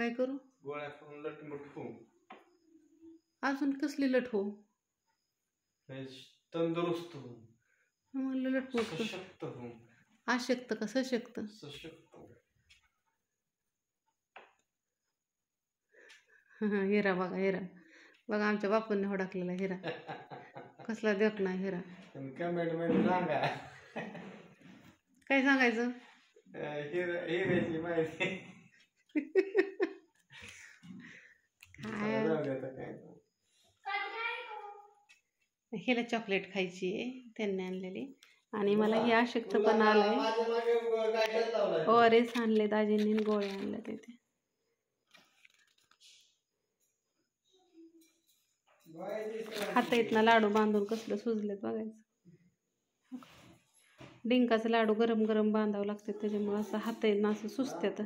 काय करू? गोळ्या खाऊन लटमट होऊ. अजून कसली लट हो? तंदुरुस्त होऊ. म्हणलं लटमट सशक्त होऊ. अशक्त का सशक्त? सशक्त. हिरा बघा, हिरा बघा, आमच्या बापूंनी हुडकलेला हिरा. कसला देख ना हिरा. कमेंट मध्ये सांगा काय सांगायचं? हिऱ्याची माहिती. हिला चॉकलेट खायची आहे, त्यांनी आणलेली. आणि मला ही अशक्तपणा आलाय. ORS आणले दाजींनी, गोळ्या आणल्या तिथे. हाता इथनं लाडू बांधून कसलं सुजलेत बघायचं. डिंकाचं लाडू गरम गरम बांधावं लागते, त्याच्यामुळे असं हाता येतं असं सुचत्यात.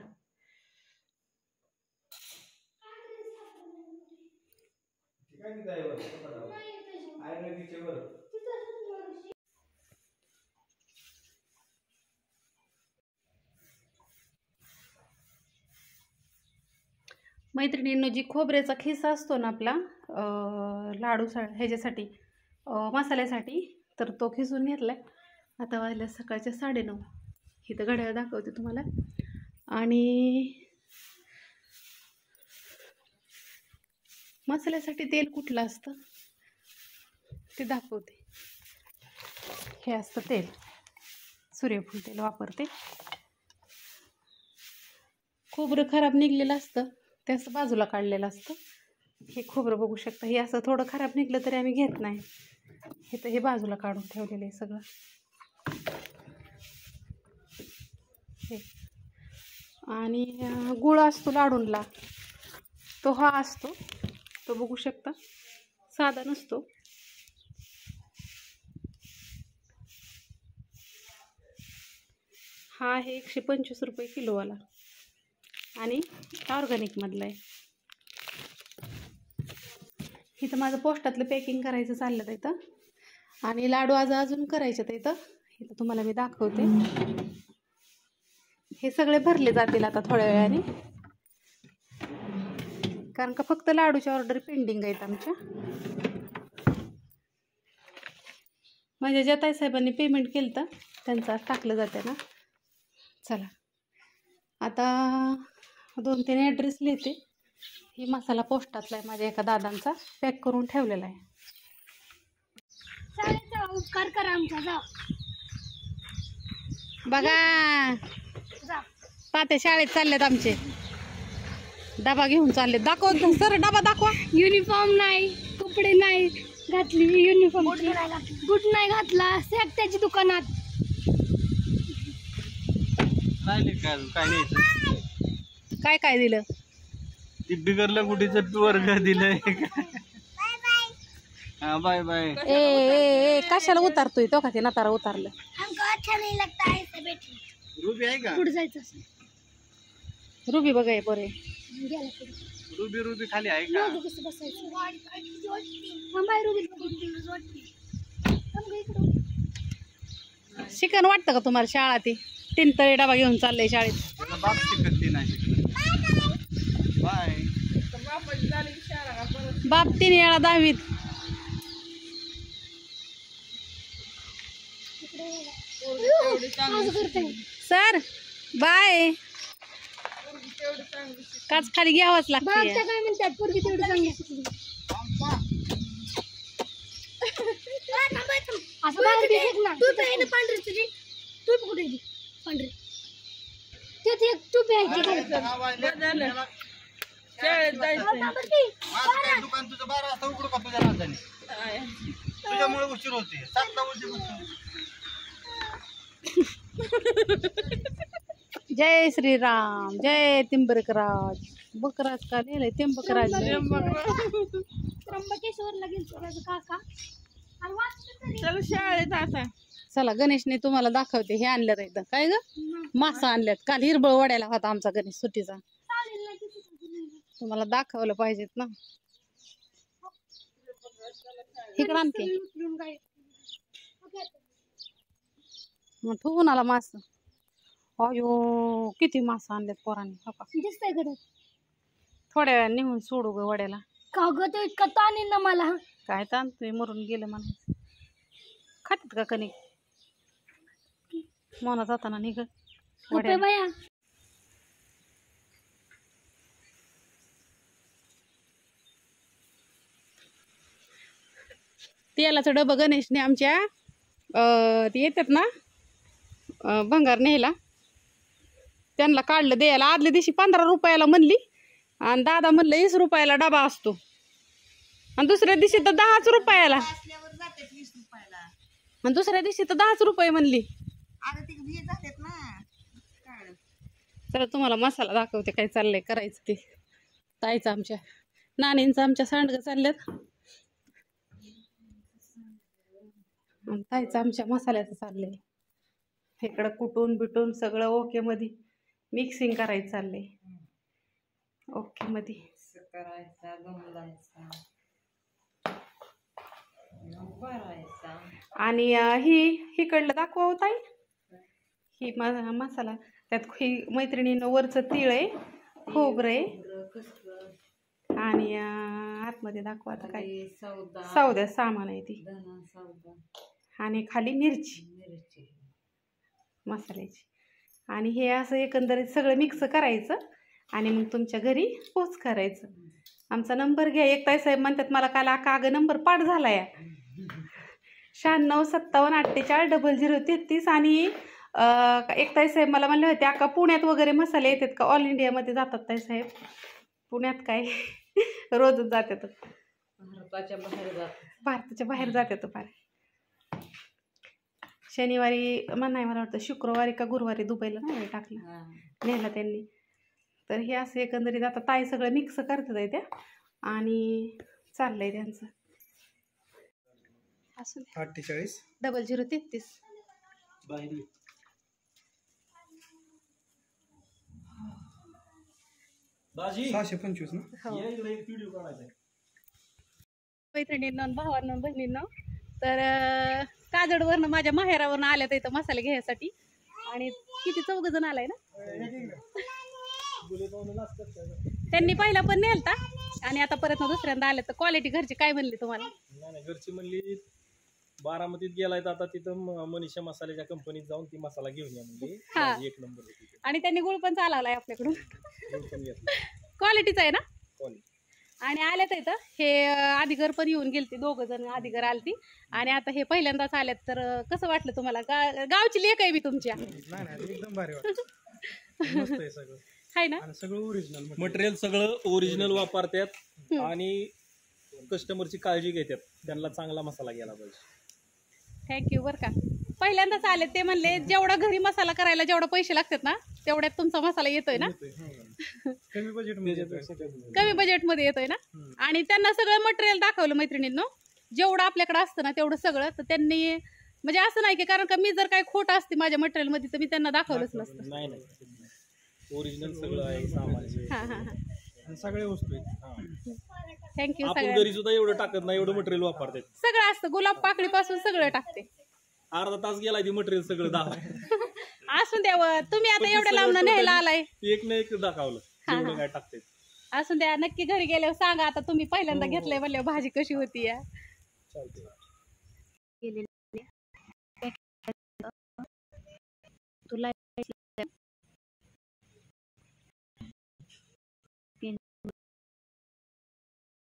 मैत्रिणींनो, जी खोबऱ्याचा खिसा असतो ना आपला लाडू ह्याच्यासाठी मसाल्यासाठी, तर तो खिसून घेतलाय. आता वाजल्या सकाळच्या 9:30. इथं घड्याळ दाखवते तुम्हाला. आणि मसाल्यासाठी तेल कुठलं असतं ते दाखवते. हे असतं तेल, सूर्यफूल तेल वापरते. खोबरं खराब निघलेलं असतं ते असं बाजूला काढलेलं असतं. हे खोबरं बघू शकता, हे असं थोडं खराब निघलं तरी आम्ही घेत नाही. हे तर हे बाजूला काढून ठेवलेलं आहे सगळं. हे आणि गुळ असतो लाडूंला, तो हा असतो, तो बघू शकता, साधा नसतो. हा आहे 125 रुपये किलोवाला आणि ऑर्गॅनिकमधला आहे. इथं माझं पोस्टातलं पॅकिंग करायचं चाललं इथं. आणि लाडू अजून करायचे इथं. इथं तुम्हाला मी दाखवते. हे सगळे भरले जातील आता थोड्या वेळाने, कारण का फक्त लाडूच्या ऑर्डर पेंडिंग आहेत आमच्या. म्हणजे ज्या ताईसाहेबांनी पेमेंट केलं तर त्यांचं टाकलं जाते ना. चला आता 2-3 ॲड्रेस लिहिते. ही मसाला पोस्टातला आहे माझ्या एका दादांचा, पॅक करून ठेवलेला आहे. उपकार करा आमचा. जा बघा, ताते शाळेत चाललेत आमचे, डबा घेऊन चाललेत. दाखव सर, डबा दाखवा. युनिफॉर्म नाही, कपडे नाही घातली, युनिफॉर्म बूट नाही घातला, त्याची दुकानात. काय काय दिलं? ती बिगरलं गुडीचं वर्ग दिलंय. हा, बाय बाय. ए कशाला उतारतोय तो? का ते नतारा उतारलं. रुबी आहे का? पुढे जायचं असेल. रुबी बघाय बरे. रुबी खाली आहे का? कसं बसायचं? शिकण वाटतं का तुम्हाला शाळा? ती 3 तरी डबा घेऊन चाललंय शाळेत. बाप शिकत नाही. बाय. बाप 3 वेळा 10वीत. Sir bye. काच खाली घ्यावंच लागतं. काय म्हणतात, पोरगी तेवढी चांगली शिकली. असं बाहेर दिसत ना. तू आहे ना पांढरी तुझी, तू कुठे गेली पांढरी? ते टूप आहे. दुकान तुझं 12 वाजता उघडू का तुझ्या राजधानी? तुझ्यामुळे उशीर होते. 7ला उशीर. जय श्रीराम, जय त्र्यंबकराज. बकराज का लिहिलंय? त्र्यंबकराज. त्र्यंबकेश्वरला गेलतो काका. चल शाळेत आता. चला गणेशने तुम्हाला दाखवते. हे आणलं इथं काय ग? मासा आणल्यात. काल हिरबळ वड्याला होता आमचा गणेश सुट्टीचा. तुम्हाला दाखवलं पाहिजेत ना. इकडं आणते मग ठेवून आला मासा. अयो किती मासा आणल्यात पोरांनी. दिसतंय घरात. थोड्या वेळाने निघून सोडू ग वड्याला. का ग तो इतका ताण आहे ना मला. काय ताणतोय मरून गेलं म्हणायचं. खातात का कणिक मोना जाताना निघ गप्पे वड्याला. बाया. तेलाचं डबं गणेशने आमच्या ते येतात ना भंगार न्यायला, त्यांना काढलं द्यायला. आदल्या दिवशी 15 रुपयाला म्हणली आणि दादा म्हणलं 20 रुपयाला डबा असतो, आणि दुसऱ्या दिवशी तर 10 रुपयाला, आणि दुसऱ्या दिवशी तर 10 रुपये म्हणली. चला तुम्हाला मसाला दाखवते काय चाललंय करायचं ते. ताईचं आमच्या नानींचं आमच्या सांडगं चालल्यात, ताईचं आमच्या मसाल्याचं चाललंय. इकडं कुटून बिटून सगळं ओके मध्ये मिक्सिंग करायचं चाललंय. ओके मध्ये आणि हिकडलं दाखवा ताई. ही मसाला त्यात ही मैत्रिणीनं वरचं तीळ आहे, खोबरं आहे, आणि आतमध्ये दाखवा आता काय सौद्या सामान आहे ती, आणि खाली मिरची मसाल्याची. आणि हे असं एकंदरीत सगळं मिक्स करायचं आणि मग तुमच्या घरी पोच करायचं. आमचा नंबर घ्या. एक ताई साहेब म्हणतात मला काल अगं नंबर पाठ झाला या 9657480033. आणि एक ताई साहेब मला म्हणले होते अक्का पुण्यात वगैरे मसाले येतात का? ऑल इंडियामध्ये जातात ताई साहेब. पुण्यात काय रोजच जातात, भारताच्या बाहेर जातात फार. शनिवारी नाही मला वाटतं शुक्रवारी का गुरुवारी दुबईला नाही टाकलं नेला त्यांनी. तर हे असं एकंदरीत आता ताई सगळं मिक्स करतात आहे त्या, आणि चाललंय त्यांचं. असं 48 0033 625 ना. हो. मैत्रिणींना भावांना बहिणींना तर काजडवरनं माझ्या माहेरावरनं आल्यात इथं मसाले घ्यायसाठी. आणि किती 4 जण आलाय ना. त्यांनी पहिला पण नेलता आणि आता परत दुसऱ्यांदा आले. तर क्वालिटी घरची काय म्हणली तुम्हाला? नाही घरची म्हणली बारामतीत गेलाय तर आता तिथं मनीषा मसाल्याच्या कंपनीत जाऊन ती मसाला घेऊन या म्हणजे हा. 1 नंबर होती. आणि त्यांनी गुळ पण चालवलाय आपल्याकडून. क्वालिटीचा आहे ना. आणि आल्यात इथं हे अधिगर पण येऊन गेलते, 2 जण अधिगर आलती आणि आता हे पहिल्यांदाच आल्यात. तर कसं वाटलं तुम्हाला? गावची लेक आहे मी तुमच्या. नाही एकदम भारी वाटतं. मस्त आहे सगळं आहे ना. आणि सगळं ओरिजिनल मटेरियल सगळं ओरिजिनल वापरतात आणि कस्टमरची काळजी घेतात. त्यांना चांगला मसाला गेला पाहिजे. थँक्यू. बरं का पहिल्यांदाच आले ते म्हणले जेवढा घरी मसाला करायला जेवढा पैसे लागतात ना तेवढ्यात तुमचा मसाला येतोय ना. कमी बजेटमध्ये कमी बजेटमध्ये येतोय ना. आणि त्यांना सगळं मटेरियल दाखवलं मैत्रिणींनो, जेवढं आपल्याकडे असतं ना तेवढं सगळं. तर त्यांनी म्हणजे असं नाही की कारण का मी जर काही खोटं असते माझ्या मटेरियलमध्ये तर मी त्यांना दाखवलंच नसतं. नाही ओरिजिनल सगळं आहे सामान. हां हां हां. सगळ्या वस्तू आहेत. थँक्यू. आपण सगळं घरी सुद्धा एवढं टाकत नाही, एवढं मटेरियल वापरतात. सगळं असतं, गुलाब पाकळी पासून सगळं टाकते. अर्धा तास गेलाय ती मटेरियल सगळं असून द्यावं. तुम्ही आता एवढ्या लांब न्यायला आलाय, एक ना एक दाखवलं जेवढं काय टाकते. असून द्या. नक्की घरी गेल्यावर सांगा. आता तुम्ही पहिल्यांदा घेतलंय म्हणल्यावर भाजी कशी होती या. चालते. तुला